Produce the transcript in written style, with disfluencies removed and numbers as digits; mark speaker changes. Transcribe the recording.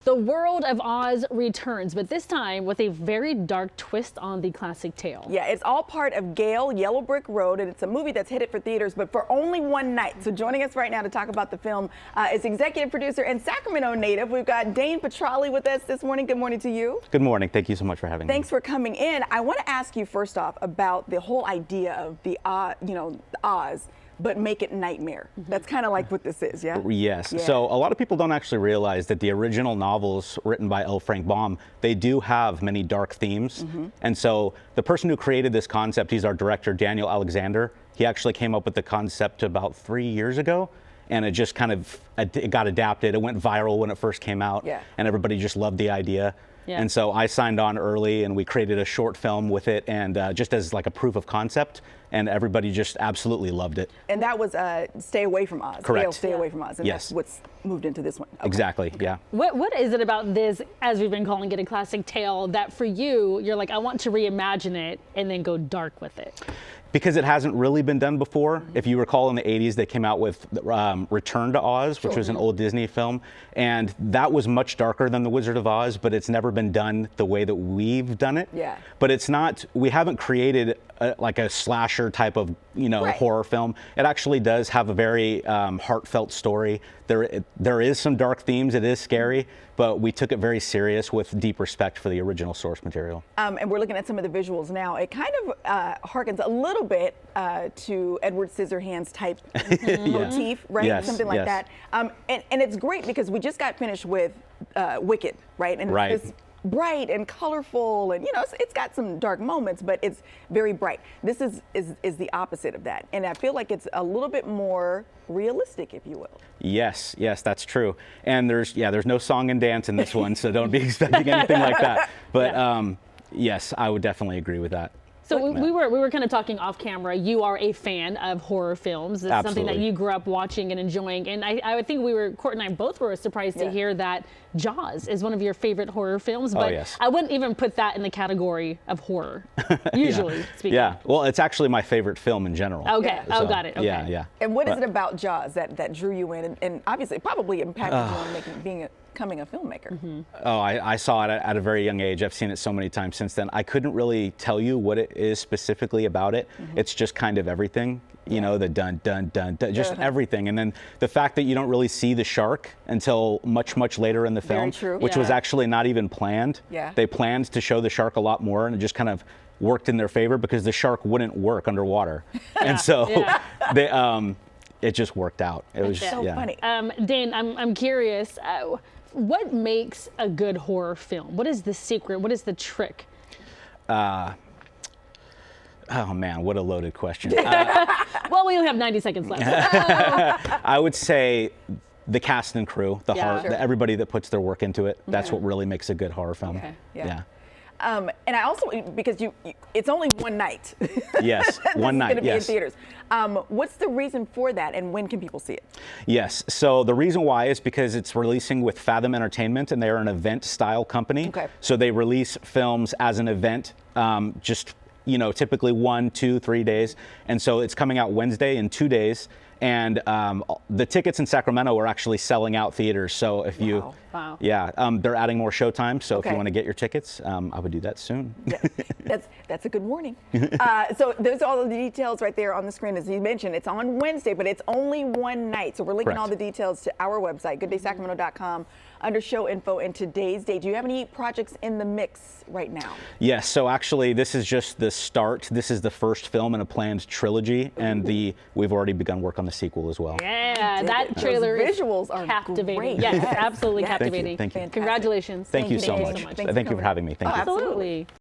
Speaker 1: The World of Oz returns, but this time with a very dark twist on the classic tale.
Speaker 2: Yeah, it's all part of Gale, Yellow Brick Road, and it's a movie that's headed for theaters, but for only one night. So joining us right now to talk about the film is executive producer and Sacramento native. We've got Dane Petrali with us this morning. Good morning to you.
Speaker 3: Good morning. Thank you so much for having me.
Speaker 2: Thanks for coming in. I want to ask you first off about the whole idea of the Oz, but make it nightmare. That's kind of like what this is, yeah?
Speaker 3: Yes.
Speaker 2: Yeah.
Speaker 3: So a lot of people don't actually realize that the original novels written by L. Frank Baum, they do have many dark themes. And so the person who created this concept, he's our director, Daniel Alexander. He actually came up with the concept about 3 years ago. And it just kind of it got adapted. It went viral when it first came out.
Speaker 2: Yeah.
Speaker 3: And everybody just loved the idea.
Speaker 1: Yeah.
Speaker 3: And so I signed on early and we created a short film with it, and just as like a proof of concept, and everybody just absolutely loved it.
Speaker 2: And that was Stay Away from Oz.
Speaker 3: Correct.
Speaker 2: Gale, Stay Away from Oz. And
Speaker 3: Yes.
Speaker 2: that's what's moved into this one. Okay.
Speaker 3: Exactly, yeah.
Speaker 1: What is it about this, as we've been calling it, a classic tale, that for you, you're like, I want to reimagine it and then go dark with it?
Speaker 3: Because it hasn't really been done before. If you recall, in the 80s, they came out with Return to Oz, which was an old Disney film. And that was much darker than The Wizard of Oz, but it's never been done the way that we've done it.
Speaker 2: Yeah.
Speaker 3: But it's not, we haven't created like a slasher type of,
Speaker 2: Right.
Speaker 3: horror film. It actually does have a very heartfelt story. There is some dark themes, it is scary, but we took it very serious with deep respect for the original source material.
Speaker 2: And we're looking at some of the visuals now. It kind of harkens a little bit to Edward Scissorhands type motif, right?
Speaker 3: Yes,
Speaker 2: Something like
Speaker 3: yes.
Speaker 2: that. And it's great because we just got finished with Wicked, right? And
Speaker 3: Right.
Speaker 2: it's bright and colorful, and it's got some dark moments, but it's very bright. This is the opposite of that, and I feel like it's a little bit more realistic, if you will.
Speaker 3: Yes, that's true. And there's no song and dance in this one, so don't be expecting anything like that. But yes, I would definitely agree with that.
Speaker 1: So we were kind of talking off camera. You are a fan of horror films. It's something that
Speaker 3: Absolutely.
Speaker 1: you grew up watching and enjoying. And I think Court and I both were surprised to hear that Jaws is one of your favorite horror films. But
Speaker 3: yes.
Speaker 1: I wouldn't even put that in the category of horror, usually speaking.
Speaker 3: Yeah, well, it's actually my favorite film in general.
Speaker 1: Okay.
Speaker 2: Yeah.
Speaker 1: Oh, got it. Okay.
Speaker 3: Yeah.
Speaker 2: And what is it about Jaws that drew you in, and obviously probably impacted you in becoming a filmmaker?
Speaker 3: Oh, I saw it at a very young age. I've seen it so many times since then. I couldn't really tell you what it is specifically about it. It's just kind of everything. The dun, dun, dun, dun, just everything. And then the fact that you don't really see the shark until much, much later in the film,
Speaker 2: Very true.
Speaker 3: which was actually not even planned.
Speaker 2: Yeah.
Speaker 3: They planned to show the shark a lot more, and it just kind of worked in their favor because the shark wouldn't work underwater. And so it just worked out. It was
Speaker 2: so funny.
Speaker 1: Dane, I'm curious. What makes a good horror film? What is the secret? What is the trick?
Speaker 3: Oh man, what a loaded question.
Speaker 1: Well, we only have 90 seconds left.
Speaker 3: I would say the cast and crew, the
Speaker 1: Yeah.
Speaker 3: heart,
Speaker 1: Sure.
Speaker 3: everybody that puts their work into it. That's what really makes a good horror film.
Speaker 2: Okay. Yeah.
Speaker 3: Yeah.
Speaker 2: And I also, because it's only one night.
Speaker 3: Yes, one night.
Speaker 2: It's going to be in
Speaker 3: Yes.
Speaker 2: theaters. What's the reason for that, and when can people see it?
Speaker 3: Yes. So the reason why is because it's releasing with Fathom Entertainment, and they're an event-style company.
Speaker 2: Okay.
Speaker 3: So they release films as an event, just typically 1, 2, 3 days, and so it's coming out Wednesday in 2 days. And the tickets in Sacramento are actually selling out theaters. So if you,
Speaker 1: Wow.
Speaker 3: they're adding more showtime. So if
Speaker 2: Okay.
Speaker 3: you want to get your tickets, I would do that soon.
Speaker 2: That's a good warning. So there's all of the details right there on the screen. As you mentioned, it's on Wednesday, but it's only one night. So we're linking
Speaker 3: Correct.
Speaker 2: all the details to our website, gooddaysacramento.com, under show info and today's date. Do you have any projects in the mix right now?
Speaker 3: Yes, so actually this is just the start. This is the first film in a planned trilogy, and we've already begun work on the sequel as well.
Speaker 1: Yeah, that
Speaker 2: Those
Speaker 1: trailer is
Speaker 2: visuals are
Speaker 1: captivating.
Speaker 2: great.
Speaker 1: Yes,
Speaker 2: Yes.
Speaker 1: absolutely
Speaker 2: Yes.
Speaker 1: captivating.
Speaker 3: Thank you.
Speaker 2: Fantastic.
Speaker 1: Congratulations.
Speaker 3: Thank you so
Speaker 1: Thank
Speaker 3: much.
Speaker 1: you so much.
Speaker 2: Thanks
Speaker 3: Thank
Speaker 2: for
Speaker 3: you for
Speaker 2: coming.
Speaker 3: having me. Thank you.
Speaker 2: Absolutely.
Speaker 1: Absolutely.